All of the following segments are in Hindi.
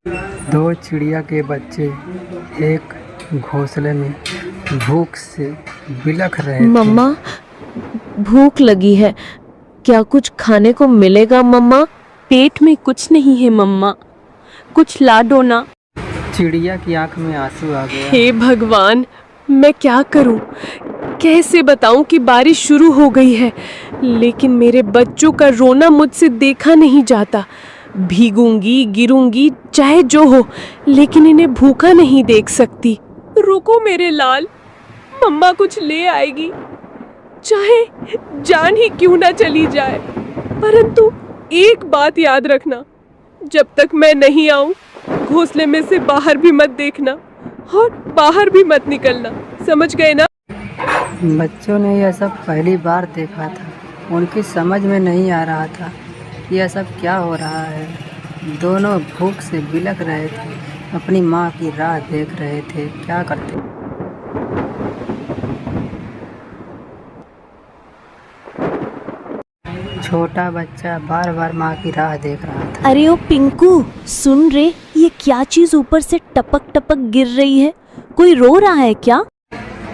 दो चिड़िया के बच्चे एक घोंसले में भूख से बिलख रहे थे। मम्मा, भूख लगी है, क्या कुछ खाने को मिलेगा मम्मा? पेट में कुछ नहीं है मम्मा, कुछ ला दो ना। चिड़िया की आंख में आंसू आ गया। हे भगवान, मैं क्या करूं? कैसे बताऊं कि बारिश शुरू हो गई है, लेकिन मेरे बच्चों का रोना मुझसे देखा नहीं जाता। भीगूंगी, गिरूंगी, चाहे जो हो, लेकिन इन्हें भूखा नहीं देख सकती। रुको मेरे लाल, मम्मा कुछ ले आएगी, चाहे जान ही क्यों ना चली जाए। परंतु एक बात याद रखना, जब तक मैं नहीं आऊं, घोंसले में से बाहर भी मत देखना और बाहर भी मत निकलना, समझ गए ना? बच्चों ने यह सब पहली बार देखा था। उनकी समझ में नहीं आ रहा था यह सब क्या हो रहा है। दोनों भूख से बिलख रहे थे, अपनी माँ की राह देख रहे थे। क्या करते? छोटा बच्चा बार बार माँ की राह देख रहा था। अरे ओ पिंकू, सुन रे, ये क्या चीज ऊपर से टपक टपक गिर रही है? कोई रो रहा है क्या?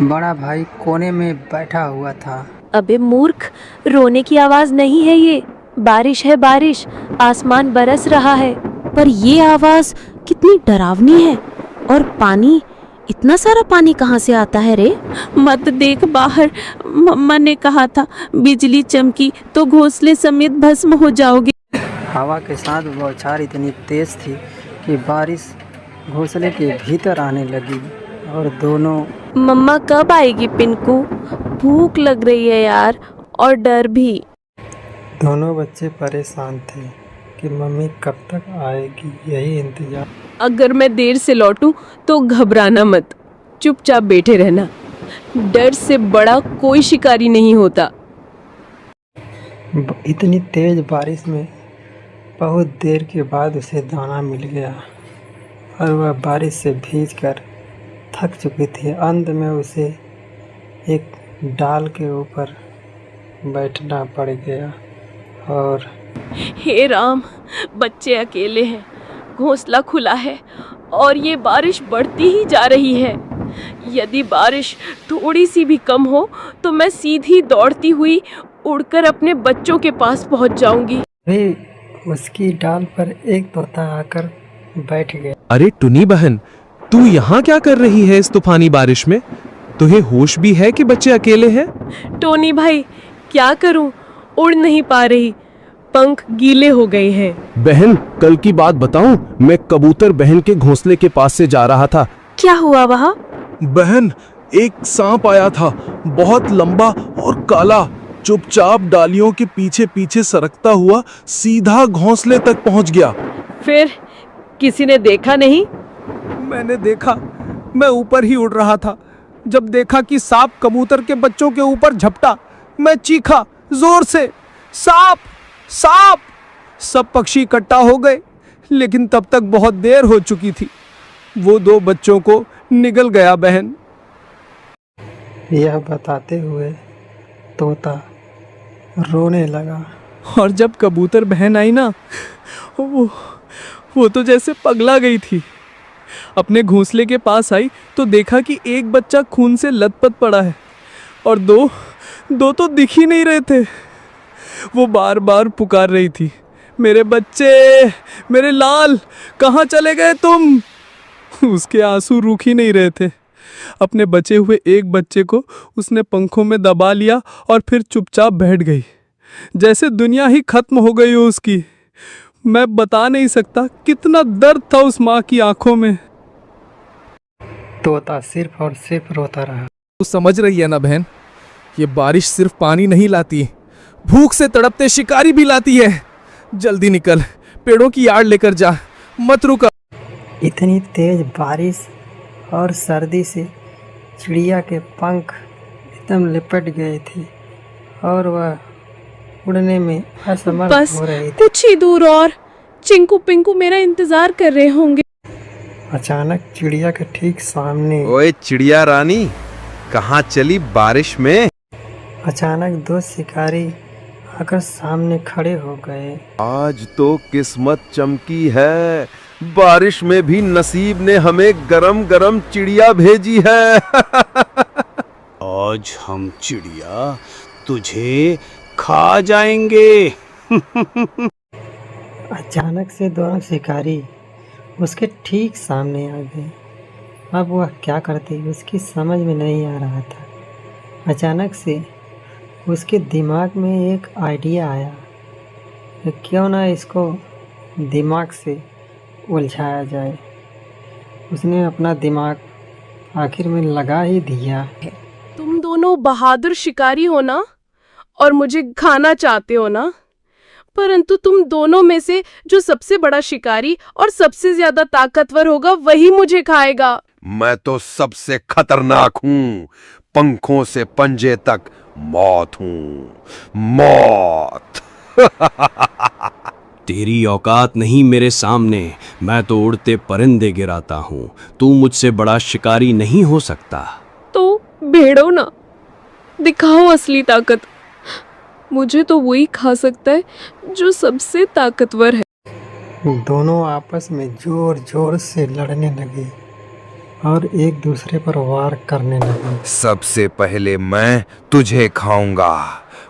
बड़ा भाई कोने में बैठा हुआ था। अबे मूर्ख, रोने की आवाज नहीं है ये, बारिश है बारिश, आसमान बरस रहा है। पर ये आवाज कितनी डरावनी है। और पानी, इतना सारा पानी कहाँ से आता है रे? मत देख बाहर, मम्मा ने कहा था बिजली चमकी तो घोंसले समेत भस्म हो जाओगे। हवा के साथ बौछार इतनी तेज थी कि बारिश घोंसले के भीतर आने लगी और दोनों। मम्मा कब आएगी पिंकू? भूख लग रही है यार, और डर भी। दोनों बच्चे परेशान थे कि मम्मी कब तक आएगी, यही इंतजार। अगर मैं देर से लौटूं तो घबराना मत, चुपचाप बैठे रहना। डर से बड़ा कोई शिकारी नहीं होता। इतनी तेज बारिश में बहुत देर के बाद उसे दाना मिल गया और वह बारिश से भीगकर थक चुकी थी। अंत में उसे एक डाल के ऊपर बैठना पड़ गया और हे राम, बच्चे अकेले हैं, घोंसला खुला है और ये बारिश बढ़ती ही जा रही है। यदि बारिश थोड़ी सी भी कम हो तो मैं सीधी दौड़ती हुई उड़कर अपने बच्चों के पास पहुंच जाऊंगी। भी उसकी डाल पर एक तोता आकर बैठ गया। अरे टुनी बहन, तू यहाँ क्या कर रही है इस तूफानी बारिश में? तुझे होश भी है कि बच्चे अकेले हैं? टोनी भाई, क्या करूं, उड़ नहीं पा रही, पंख गीले हो गए हैं। बहन, कल की बात बताऊं, मैं कबूतर बहन के घोंसले के पास से जा रहा था। क्या हुआ वहाँ? बहन, एक सांप आया था, बहुत लंबा और काला, चुपचाप डालियों के पीछे पीछे सरकता हुआ सीधा घोंसले तक पहुंच गया। फिर किसी ने देखा नहीं? मैंने देखा, मैं ऊपर ही उड़ रहा था। जब देखा कि सांप कबूतर के बच्चों के ऊपर झपटा, मैं चीखा जोर से, सांप सांप! सब पक्षी इकट्ठा हो गए, लेकिन तब तक बहुत देर हो चुकी थी। वो दो बच्चों को निगल गया बहन। यह बताते हुए तोता रोने लगा। और जब कबूतर बहन आई ना, वो तो जैसे पगला गई थी। अपने घोंसले के पास आई तो देखा कि एक बच्चा खून से लथपथ पड़ा है और दो तो दिख ही नहीं रहे थे। वो बार बार पुकार रही थी, मेरे बच्चे, मेरे लाल, कहाँ चले गए तुम? उसके आंसू रुक ही नहीं रहे थे। अपने बचे हुए एक बच्चे को उसने पंखों में दबा लिया और फिर चुपचाप बैठ गई, जैसे दुनिया ही खत्म हो गई हो उसकी। मैं बता नहीं सकता कितना दर्द था उस माँ की आंखों में। तोता सिर्फ और सिर्फ रोता रहा। तू समझ रही है ना बहन, ये बारिश सिर्फ पानी नहीं लाती, भूख से तड़पते शिकारी भी लाती है। जल्दी निकल, पेड़ों की आड़ लेकर जा, मत रुका। इतनी तेज बारिश और सर्दी से चिड़िया के पंख एकदम लिपट गए थे और वह उड़ने में असमर्थ बस हो रही थी। कुछ ही दूर और चिंकू पिंकू मेरा इंतजार कर रहे होंगे। अचानक चिड़िया के ठीक सामने, ओए चिड़िया रानी, कहाँ चली बारिश में? अचानक दो शिकारी आकर सामने खड़े हो गए। आज तो किस्मत चमकी है, बारिश में भी नसीब ने हमें गरम गरम चिड़िया भेजी है। आज हम चिड़िया तुझे खा जाएंगे। अचानक से दोनों शिकारी उसके ठीक सामने आ गए। अब वह क्या करते उसकी समझ में नहीं आ रहा था। अचानक से उसके दिमाग में एक आइडिया आया कि क्यों ना इसको दिमाग से उलझाया जाए। उसने अपना दिमाग आखिर में लगा ही दिया। तुम दोनों बहादुर शिकारी हो ना और मुझे खाना चाहते हो ना, परंतु तुम दोनों में से जो सबसे बड़ा शिकारी और सबसे ज्यादा ताकतवर होगा वही मुझे खाएगा। मैं तो सबसे खतरनाक हूँ, पंखों से पंजे तक मौत हूँ, मौत। तेरी औकात नहीं मेरे सामने, मैं तो उड़ते परिंदे गिराता हूँ। तू मुझसे बड़ा शिकारी नहीं हो सकता। तो भेड़ो ना, दिखाओ असली ताकत। मुझे तो वही खा सकता है जो सबसे ताकतवर है। दोनों आपस में जोर जोर से लड़ने लगे और एक दूसरे पर वार करने लगे। सबसे पहले मैं तुझे खाऊंगा,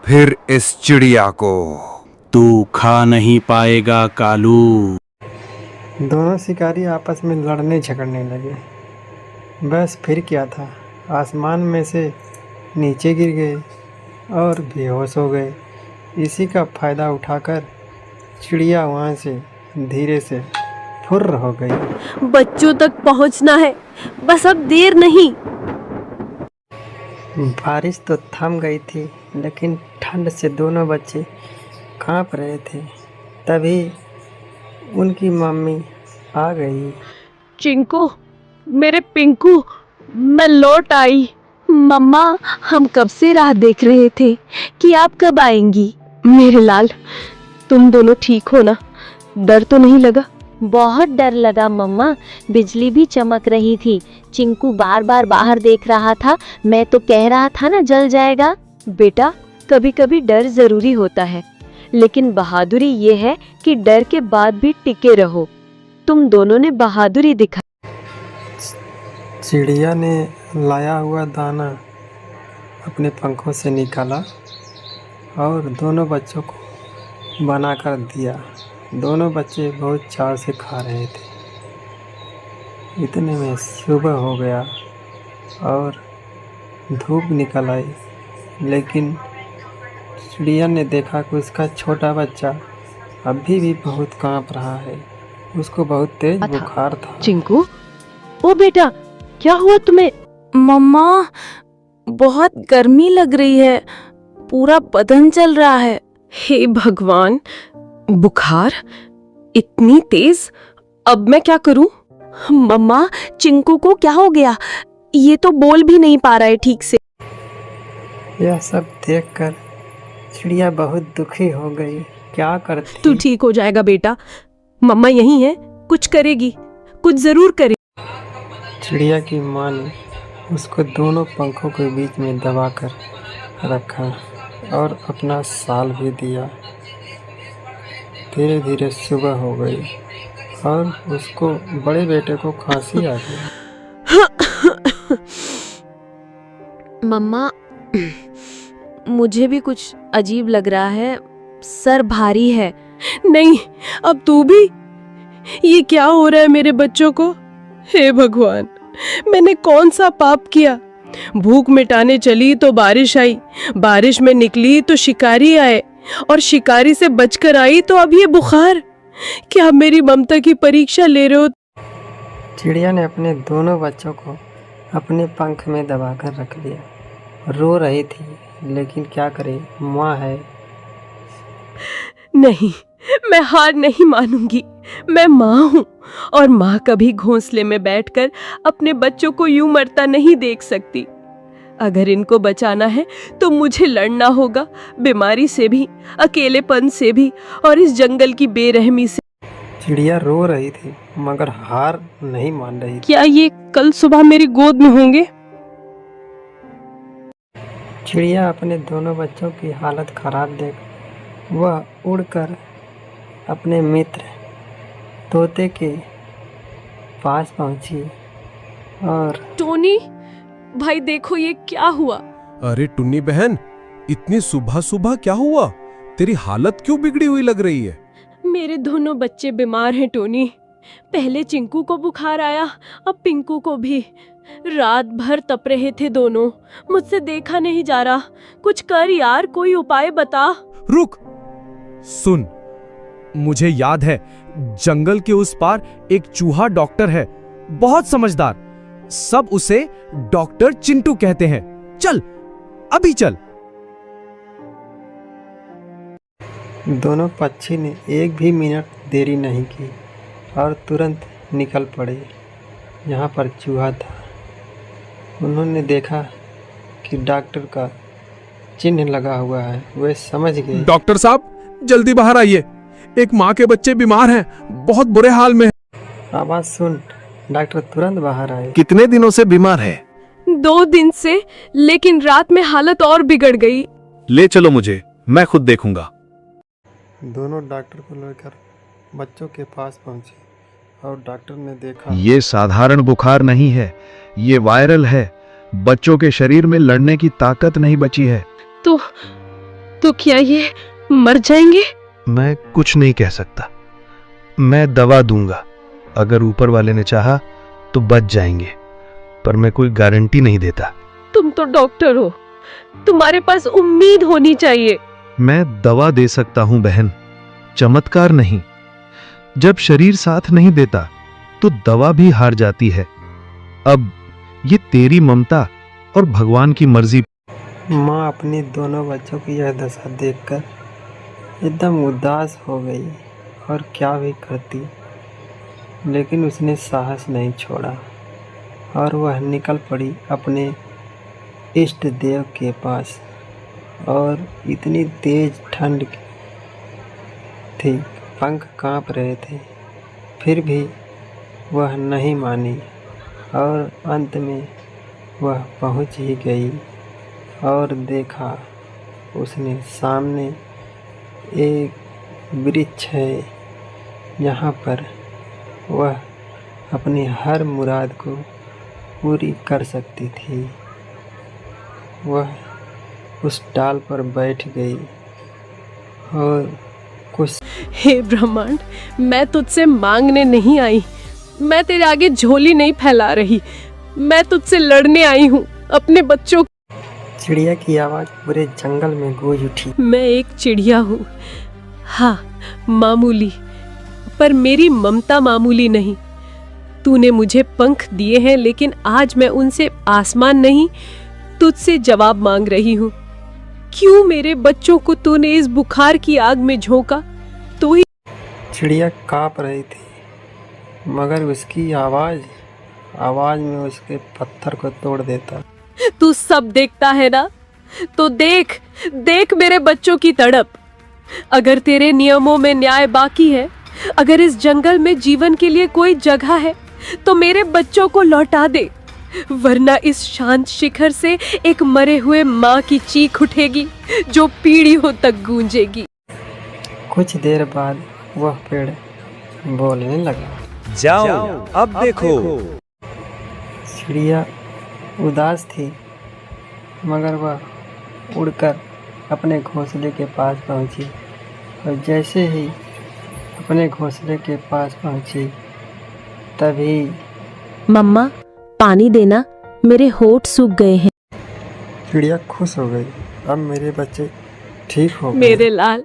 फिर इस चिड़िया को। तू खा नहीं पाएगा कालू। दोनों शिकारी आपस में लड़ने झगड़ने लगे। बस फिर क्या था, आसमान में से नीचे गिर गए और बेहोश हो गए। इसी का फायदा उठाकर चिड़िया वहाँ से धीरे से फुर्र हो गई। बच्चों तक पहुंचना है, बस अब देर नहीं। बारिश तो थम गई थी, लेकिन ठंड से दोनों बच्चे कांप रहे थे। तभी उनकी मम्मी आ गई। चिंकू, मेरे पिंकू, मैं लौट आई। मम्मा, हम कब से राह देख रहे थे कि आप कब आएंगी। मेरे लाल, तुम दोनों ठीक हो ना? डर तो नहीं लगा? बहुत डर लगा मम्मा, बिजली भी चमक रही थी। चिंकू बार बार बाहर देख रहा था। मैं तो कह रहा था ना जल जाएगा। बेटा, कभी कभी डर जरूरी होता है, लेकिन बहादुरी ये है कि डर के बाद भी टिके रहो। तुम दोनों ने बहादुरी दिखा। चिड़िया ने लाया हुआ दाना अपने पंखों से निकाला और दोनों बच्चों को बनाकर दिया। दोनों बच्चे बहुत चाव से खा रहे थे। इतने में सुबह हो गया और धूप निकल आई, लेकिन चिड़िया ने देखा कि उसका छोटा बच्चा अभी भी बहुत कांप रहा है। उसको बहुत तेज बुखार था। चिंकू, ओ बेटा, क्या हुआ तुम्हें? मम्मा, बहुत गर्मी लग रही है, पूरा बदन जल रहा है। हे भगवान, बुखार इतनी तेज, अब मैं क्या करूं? मम्मा, चिंकू को क्या हो गया? ये तो बोल भी नहीं पा रहा है ठीक से। यह सब देखकर चिड़िया बहुत दुखी हो गई। क्या करती? तू ठीक हो जाएगा बेटा, मम्मा यही है, कुछ करेगी, कुछ जरूर करेगी। चिड़िया की माँ ने उसको दोनों पंखों के बीच में दबाकर रखा और अपना साल भी दिया। धीरे धीरे सुबह हो गई और उसको बड़े बेटे को खांसी आ गई। मम्मा, मुझे भी कुछ अजीब लग रहा है, सर भारी है। नहीं, अब तू भी? ये क्या हो रहा है मेरे बच्चों को? हे भगवान, मैंने कौन सा पाप किया? भूख मिटाने चली तो बारिश आई, बारिश में निकली तो शिकारी आए, और शिकारी से बचकर आई तो अब ये बुखार। क्या मेरी ममता की परीक्षा ले रहे हो? चिड़िया ने अपने दोनों बच्चों को अपने पंख में दबाकर रख लिया। रो रही थी, लेकिन क्या करे, माँ है। नहीं, मैं हार नहीं मानूंगी। मैं माँ हूँ और माँ कभी घोंसले में बैठकर अपने बच्चों को यूं मरता नहीं देख सकती। अगर इनको बचाना है तो मुझे लड़ना होगा, बीमारी से भी, अकेलेपन से भी, और इस जंगल की बेरहमी से। चिड़िया रो रही थी मगर हार नहीं मान रही थी। क्या ये कल सुबह मेरी गोद में होंगे? चिड़िया अपने दोनों बच्चों की हालत खराब देख वह उड़कर अपने मित्र तोते के पास पहुंची और टोनी भाई देखो ये क्या हुआ। अरे टुन्नी बहन, इतनी सुबह सुबह क्या हुआ? तेरी हालत क्यों बिगड़ी हुई लग रही है? मेरे दोनों बच्चे बीमार हैं टोनी। पहले चिंकू को बुखार आया, अब पिंकू को भी। रात भर तप रहे थे दोनों, मुझसे देखा नहीं जा रहा। कुछ कर यार, कोई उपाय बता। रुक, सुन, मुझे याद है जंगल के उस पार एक चूहा डॉक्टर है, बहुत समझदार। सब उसे डॉक्टर चिंटू कहते हैं। चल, अभी चल। दोनों पक्षी ने एक भी मिनट देरी नहीं की और तुरंत निकल पड़े जहाँ पर चूहा था। उन्होंने देखा कि डॉक्टर का चिन्ह लगा हुआ है। वे समझ गए। डॉक्टर साहब जल्दी बाहर आइए, एक माँ के बच्चे बीमार हैं, बहुत बुरे हाल में हैं। आवाज सुन डॉक्टर तुरंत बाहर आए। कितने दिनों से बीमार है? 2 दिन से, लेकिन रात में हालत और बिगड़ गई। ले चलो मुझे, मैं खुद देखूंगा। दोनों डॉक्टर को लेकर बच्चों के पास पहुंचे और डॉक्टर ने देखा ये साधारण बुखार नहीं है, ये वायरल है। बच्चों के शरीर में लड़ने की ताकत नहीं बची है। तो क्या ये मर जाएंगे? मैं कुछ नहीं कह सकता। मैं दवा दूंगा, अगर ऊपर वाले ने चाहा तो बच जाएंगे, पर मैं कोई गारंटी नहीं देता। तुम तो डॉक्टर हो, तुम्हारे पास उम्मीद होनी चाहिए। मैं दवा दे सकता हूं बहन, चमत्कार नहीं। जब शरीर साथ नहीं देता तो दवा भी हार जाती है। अब ये तेरी ममता और भगवान की मर्जी। माँ अपने दोनों बच्चों की यह दशा देखकर एकदम उदास हो गई और क्या भी करती, लेकिन उसने साहस नहीं छोड़ा और वह निकल पड़ी अपने इष्ट देव के पास। और इतनी तेज ठंड थी, पंख कांप रहे थे, फिर भी वह नहीं मानी और अंत में वह पहुंच ही गई और देखा उसने सामने एक वृक्ष है जहाँ पर वह अपनी हर मुराद को पूरी कर सकती थी। वह उस डाल पर बैठ गई और कुछ हे ब्रह्मांड, मैं तुझसे मांगने नहीं आई, मैं तेरे आगे झोली नहीं फैला रही, मैं तुझसे लड़ने आई हूँ अपने बच्चों। चिड़िया की आवाज़ पूरे जंगल में गूंज उठी। मैं एक चिड़िया हूँ, हाँ मामूली, पर मेरी ममता मामूली नहीं। तूने मुझे पंख दिए हैं, लेकिन आज मैं उनसे आसमान नहीं तुझसे जवाब मांग रही हूँ। क्यों मेरे बच्चों को तूने इस बुखार की आग में झोंका? तू ही। चिड़िया काँप रही थी, मगर उसकी आवाज़ में उसके पत्थर को तोड़ देता। तू सब देखता है ना, तो देख मेरे बच्चों की तड़प। अगर तेरे नियमों में न्याय बाकी है, अगर इस जंगल में जीवन के लिए कोई जगह है, तो मेरे बच्चों को लौटा दे, वरना इस शांत शिखर से एक मरे हुए माँ की चीख उठेगी जो पीढ़ियों तक गूंजेगी। कुछ देर बाद वह पेड़ बोलने लगा। जाओ, अब देखो। चिड़िया उदास थी, मगर वह उड़कर अपने घोंसले के पास पहुंची और जैसे ही अपने घोंसले के पास पहुंची तभी मम्मा पानी देना, मेरे होठ सूख गए हैं। चिड़िया खुश हो गई, अब मेरे बच्चे ठीक हो गए। मेरे लाल,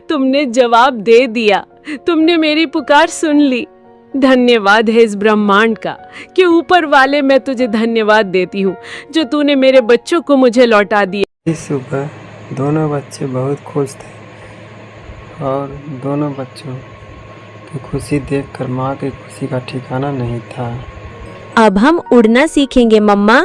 तुमने जवाब दे दिया, तुमने मेरी पुकार सुन ली। धन्यवाद है इस ब्रह्मांड का कि ऊपर वाले मैं तुझे धन्यवाद देती हूँ जो तूने मेरे बच्चों को मुझे लौटा दिया। इस सुबह दोनों बच्चे बहुत खुश थे और दोनों बच्चों की खुशी देखकर माँ की खुशी का ठिकाना नहीं था। अब हम उड़ना सीखेंगे मम्मा।